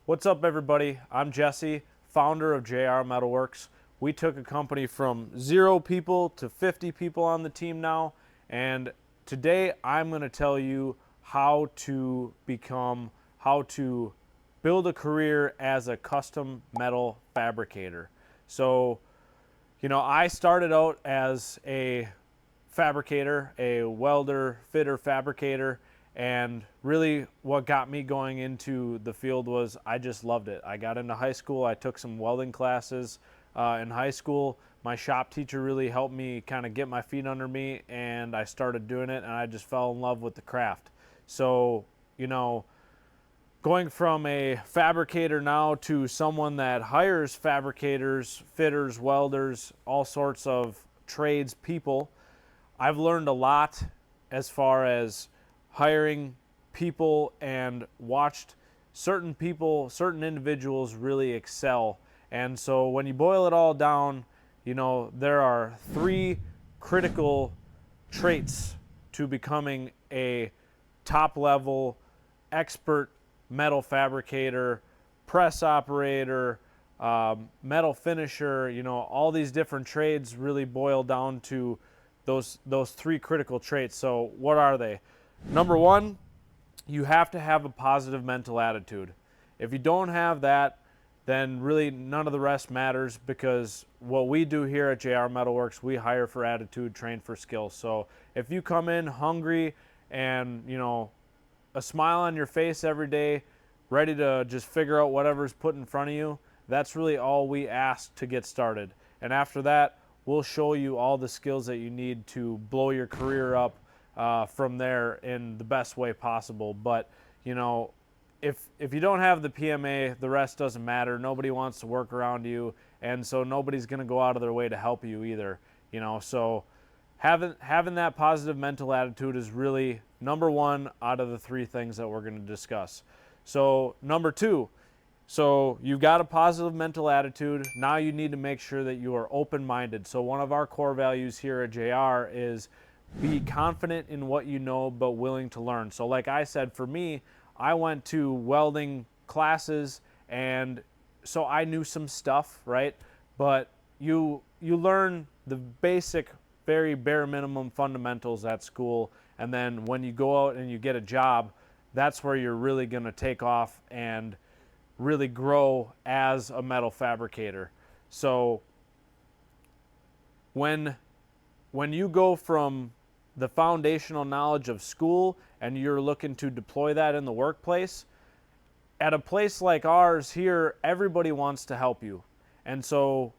What's up, everybody? I'm Jesse, founder of JR Metalworks. We took a company from 0 people to 50 people on the team now, and today I'm going to tell you how to build a career as a custom metal fabricator. So, I started out as a fabricator, a welder, fitter, fabricator, and really what got me going into the field was I just loved it. I got into high school, I took some welding classes in high school. My shop teacher really helped me kind of get my feet under me, and I started doing it, and I just fell in love with the craft. So, going from a fabricator now to someone that hires fabricators, fitters, welders, all sorts of trades people, I've learned a lot as far as hiring people and watched certain people, certain individuals really excel. And so when you boil it all down, there are 3 critical traits to becoming a top level expert metal fabricator, press operator, metal finisher. All these different trades really boil down to those 3 critical traits. So what are they? Number 1, you have to have a positive mental attitude. If you don't have that, then really none of the rest matters, because what we do here at JR Metalworks, we hire for attitude, train for skill. So if you come in hungry and, a smile on your face every day, ready to just figure out whatever's put in front of you, that's really all we ask to get started. And after that, we'll show you all the skills that you need to blow your career up from there in the best way possible. But if you don't have the PMA, the rest doesn't matter. Nobody wants to work around you, and so nobody's going to go out of their way to help you either. So having that positive mental attitude is really number 1 out of the 3 things that we're going to discuss. So number 2, so you've got a positive mental attitude. Now you need to make sure that you are open-minded. So one of our core values here at JR is be confident in what you know, but willing to learn. So like I said, for me, I went to welding classes, and so I knew some stuff, right? But you learn the basic, very bare minimum fundamentals at school, and then when you go out and you get a job, that's where you're really going to take off and really grow as a metal fabricator. So when you go from the foundational knowledge of school and you're looking to deploy that in the workplace, at a place like ours here, everybody wants to help you. And so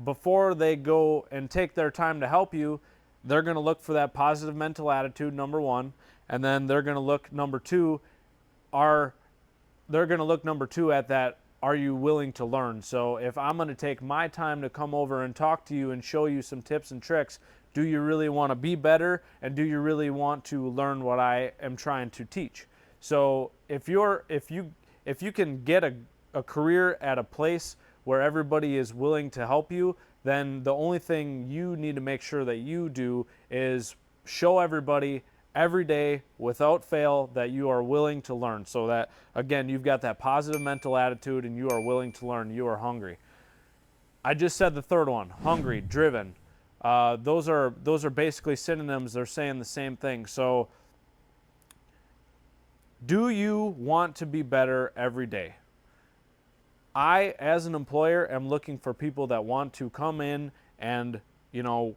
before they go and take their time to help you, they're going to look for that positive mental attitude, number 1, and then they're going to look number 2 at that, are you willing to learn? So if I'm going to take my time to come over and talk to you and show you some tips and tricks, do you really want to be better, and do you really want to learn what I am trying to teach? So if you can get a career at a place where everybody is willing to help you, then the only thing you need to make sure that you do is show everybody every day without fail that you are willing to learn. So that, again, you've got that positive mental attitude and you are willing to learn, you are hungry. I just said the third one, hungry, driven. Those are basically synonyms. They're saying the same thing. So do you want to be better every day? I, as an employer, am looking for people that want to come in and,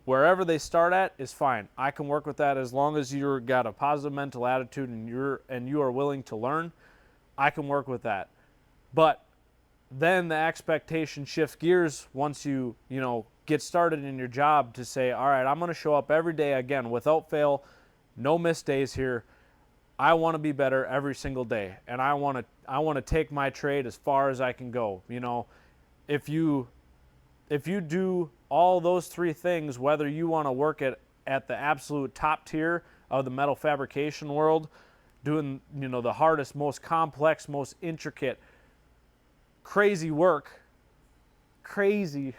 wherever they start at is fine. I can work with that as long as you've got a positive mental attitude and you are willing to learn. I can work with that. But then the expectation shifts gears once you get started in your job to say, all right, I'm going to show up every day again without fail, no missed days here. I want to be better every single day, and I want to take my trade as far as I can go. If you do all those 3 things, whether you want to work at the absolute top tier of the metal fabrication world, doing the hardest, most complex, most intricate, crazy work, crazy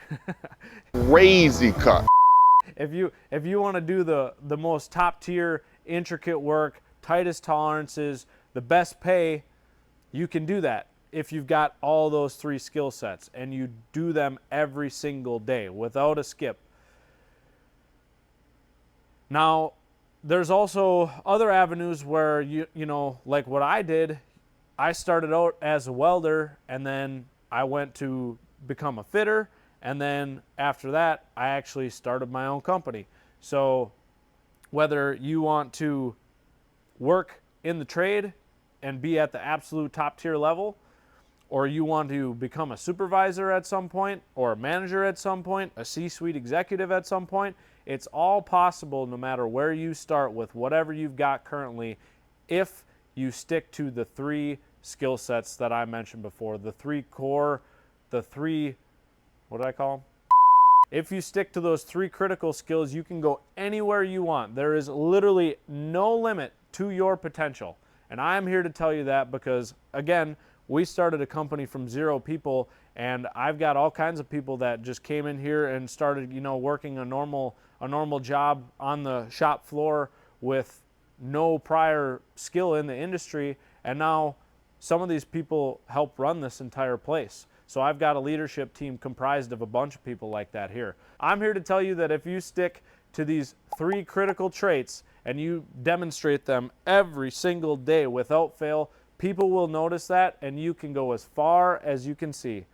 cut. if you want to do the most top tier, intricate work, tightest tolerances, the best pay, you can do that. if you've got all those 3 skill sets and you do them every single day without a skip. Now, there's also other avenues where you know, like what I did, I started out as a welder and then I went to become a fitter, and then after that I actually started my own company. So whether you want to work in the trade and be at the absolute top tier level, or you want to become a supervisor at some point, or a manager at some point, a C-suite executive at some point, it's all possible no matter where you start with whatever you've got currently, if you stick to the 3 skill sets that I mentioned before, the 3 core, the 3, what did I call them? If you stick to those 3 critical skills, you can go anywhere you want. There is literally no limit to your potential. And I'm here to tell you that because, again, we started a company from 0 people, and I've got all kinds of people that just came in here and started, you know, working a normal job on the shop floor with no prior skill in the industry, and now some of these people help run this entire place. So I've got a leadership team comprised of a bunch of people like that here. I'm here to tell you that if you stick to these 3 critical traits and you demonstrate them every single day without fail, people will notice that, and you can go as far as you can see.